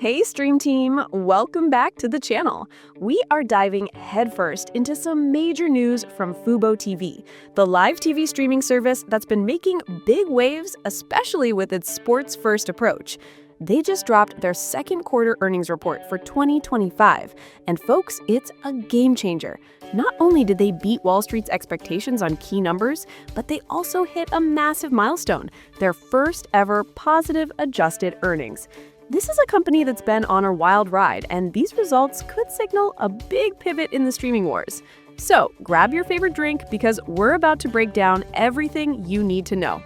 Hey Stream Team, welcome back to the channel. We are diving headfirst into some major news from Fubo TV, the live TV streaming service that's been making big waves, especially with its sports-first approach. They just dropped their second quarter earnings report for 2025, and folks, it's a game changer. Not only did they beat Wall Street's expectations on key numbers, but they also hit a massive milestone, their first ever positive adjusted earnings. This is a company that's been on a wild ride, and these results could signal a big pivot in the streaming wars. So grab your favorite drink because we're about to break down everything you need to know.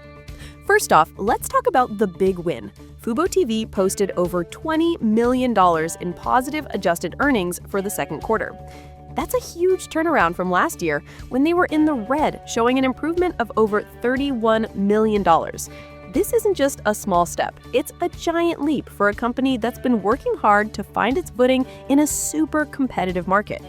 First off, let's talk about the big win. Fubo TV posted over $20 million in positive adjusted earnings for the second quarter. That's a huge turnaround from last year when they were in the red, showing an improvement of over $31 million. This isn't just a small step, it's a giant leap for a company that's been working hard to find its footing in a super competitive market.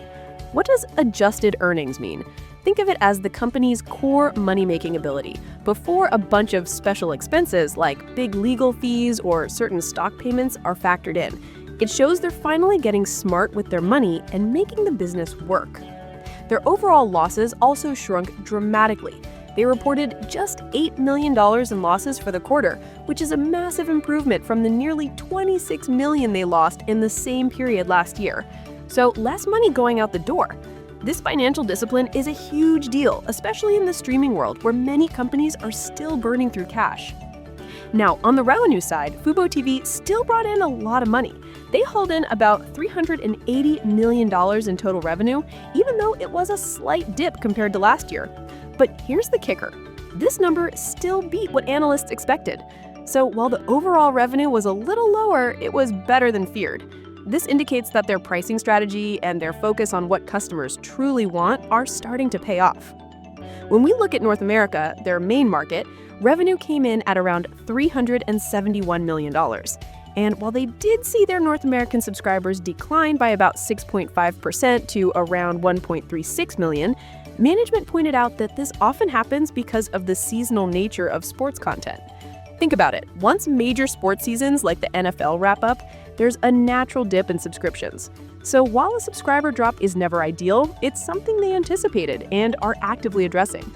What does adjusted earnings mean? Think of it as the company's core money-making ability, before a bunch of special expenses like big legal fees or certain stock payments are factored in. It shows they're finally getting smart with their money and making the business work. Their overall losses also shrunk dramatically. They reported just $8 million in losses for the quarter, which is a massive improvement from the nearly $26 million they lost in the same period last year. So less money going out the door. This financial discipline is a huge deal, especially in the streaming world where many companies are still burning through cash. Now, on the revenue side, Fubo TV still brought in a lot of money. They hauled in about $380 million in total revenue, even though it was a slight dip compared to last year. But here's the kicker. This number still beat what analysts expected. So while the overall revenue was a little lower, it was better than feared. This indicates that their pricing strategy and their focus on what customers truly want are starting to pay off. When we look at North America, their main market, revenue came in at around $371 million. And while they did see their North American subscribers decline by about 6.5% to around 1.36 million, management pointed out that this often happens because of the seasonal nature of sports content. Think about it. Once major sports seasons like the NFL wrap up, there's a natural dip in subscriptions. So while a subscriber drop is never ideal, it's something they anticipated and are actively addressing.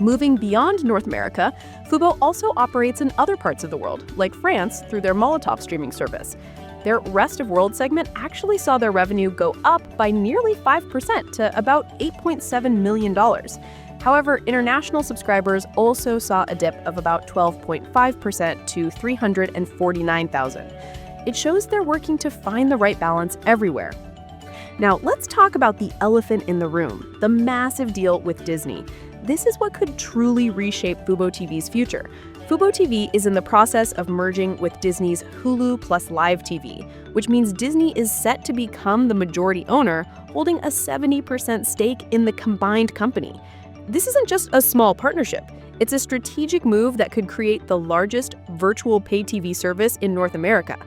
Moving beyond North America, Fubo also operates in other parts of the world, like France, through their Molotov streaming service. Their Rest of World segment actually saw their revenue go up by nearly 5% to about $8.7 million. However, international subscribers also saw a dip of about 12.5% to 349,000. It shows they're working to find the right balance everywhere. Now, let's talk about the elephant in the room, the massive deal with Disney. This is what could truly reshape Fubo TV's future. Fubo TV is in the process of merging with Disney's Hulu plus Live TV, which means Disney is set to become the majority owner, holding a 70% stake in the combined company. This isn't just a small partnership. It's a strategic move that could create the largest virtual pay TV service in North America.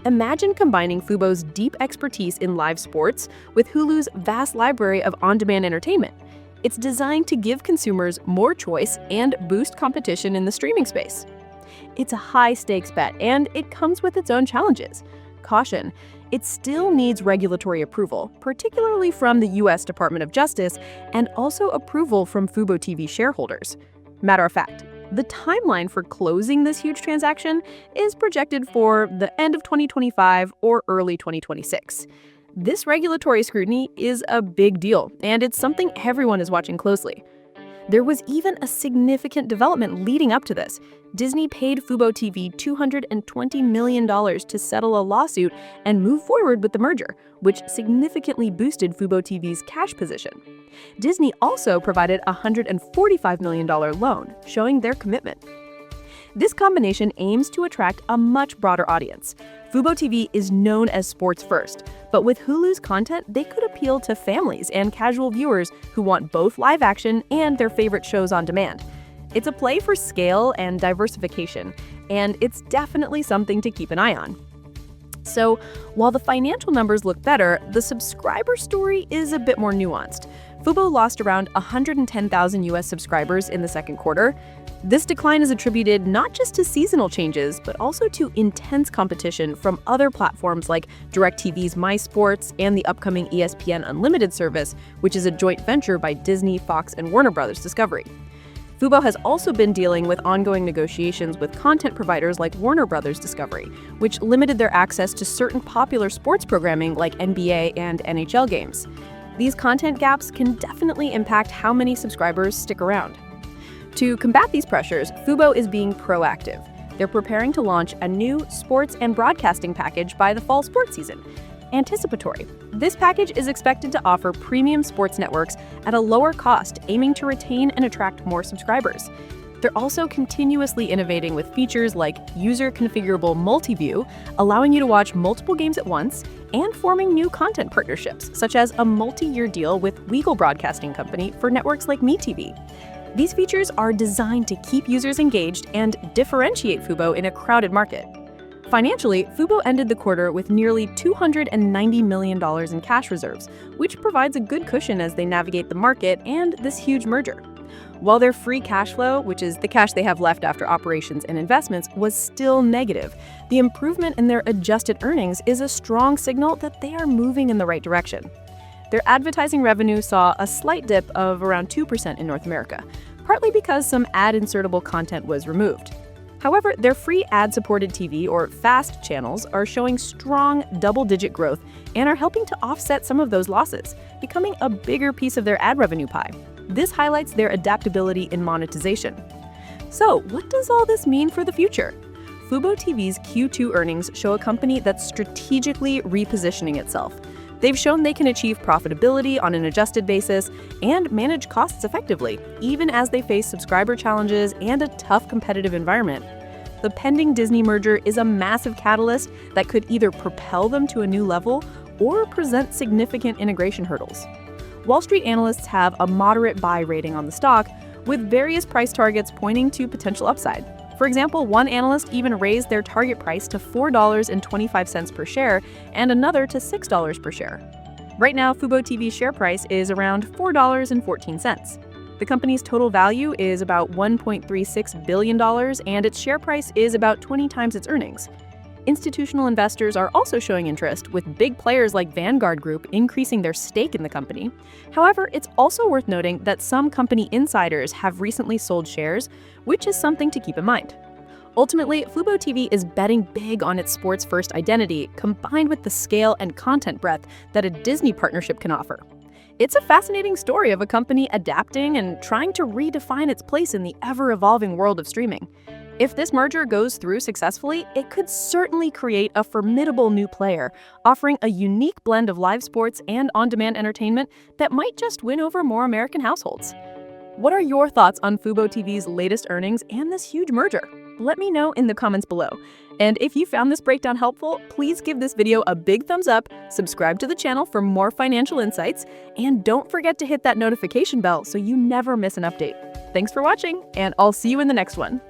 Imagine combining Fubo's deep expertise in live sports with Hulu's vast library of on-demand entertainment. It's designed to give consumers more choice and boost competition in the streaming space. It's a high-stakes bet, and it comes with its own challenges. Caution, it still needs regulatory approval, particularly from the U.S. Department of Justice, and also approval from Fubo TV shareholders. Matter of fact, the timeline for closing this huge transaction is projected for the end of 2025 or early 2026. This regulatory scrutiny is a big deal, and it's something everyone is watching closely. There was even a significant development leading up to this. Disney paid Fubo TV $220 million to settle a lawsuit and move forward with the merger, which significantly boosted Fubo TV's cash position. Disney also provided a $145 million loan, showing their commitment. This combination aims to attract a much broader audience. Fubo TV is known as sports first, but with Hulu's content, they could appeal to families and casual viewers who want both live action and their favorite shows on demand. It's a play for scale and diversification, and it's definitely something to keep an eye on. So, while the financial numbers look better, the subscriber story is a bit more nuanced. Fubo lost around 110,000 US subscribers in the second quarter. This decline is attributed not just to seasonal changes, but also to intense competition from other platforms like DirecTV's MySports and the upcoming ESPN Unlimited service, which is a joint venture by Disney, Fox, and Warner Bros. Discovery. Fubo has also been dealing with ongoing negotiations with content providers like Warner Bros. Discovery, which limited their access to certain popular sports programming like NBA and NHL games. These content gaps can definitely impact how many subscribers stick around. To combat these pressures, Fubo is being proactive. They're preparing to launch a new sports and broadcasting package by the fall sports season. Anticipatory. This package is expected to offer premium sports networks at a lower cost, aiming to retain and attract more subscribers. They're also continuously innovating with features like user-configurable multi-view, allowing you to watch multiple games at once, and forming new content partnerships, such as a multi-year deal with Weagle Broadcasting Company for networks like MeTV. These features are designed to keep users engaged and differentiate Fubo in a crowded market. Financially, Fubo ended the quarter with nearly $290 million in cash reserves, which provides a good cushion as they navigate the market and this huge merger. While their free cash flow, which is the cash they have left after operations and investments, was still negative, the improvement in their adjusted earnings is a strong signal that they are moving in the right direction. Their advertising revenue saw a slight dip of around 2% in North America, partly because some ad-insertable content was removed. However, their free ad-supported TV, or FAST channels, are showing strong double-digit growth and are helping to offset some of those losses, becoming a bigger piece of their ad revenue pie. This highlights their adaptability in monetization. So, what does all this mean for the future? Fubo TV's Q2 earnings show a company that's strategically repositioning itself. They've shown they can achieve profitability on an adjusted basis and manage costs effectively, even as they face subscriber challenges and a tough competitive environment. The pending Disney merger is a massive catalyst that could either propel them to a new level or present significant integration hurdles. Wall Street analysts have a moderate buy rating on the stock, with various price targets pointing to potential upside. For example, one analyst even raised their target price to $4.25 per share and another to $6 per share. Right now, Fubo TV's share price is around $4.14. The company's total value is about $1.36 billion, and its share price is about 20 times its earnings. Institutional investors are also showing interest, with big players like Vanguard Group increasing their stake in the company. However, it's also worth noting that some company insiders have recently sold shares, which is something to keep in mind. Ultimately, Fubo TV is betting big on its sports-first identity, combined with the scale and content breadth that a Disney partnership can offer. It's a fascinating story of a company adapting and trying to redefine its place in the ever-evolving world of streaming. If this merger goes through successfully, it could certainly create a formidable new player, offering a unique blend of live sports and on-demand entertainment that might just win over more American households. What are your thoughts on Fubo TV's latest earnings and this huge merger? Let me know in the comments below. And if you found this breakdown helpful, please give this video a big thumbs up, subscribe to the channel for more financial insights, and don't forget to hit that notification bell so you never miss an update. Thanks for watching, and I'll see you in the next one.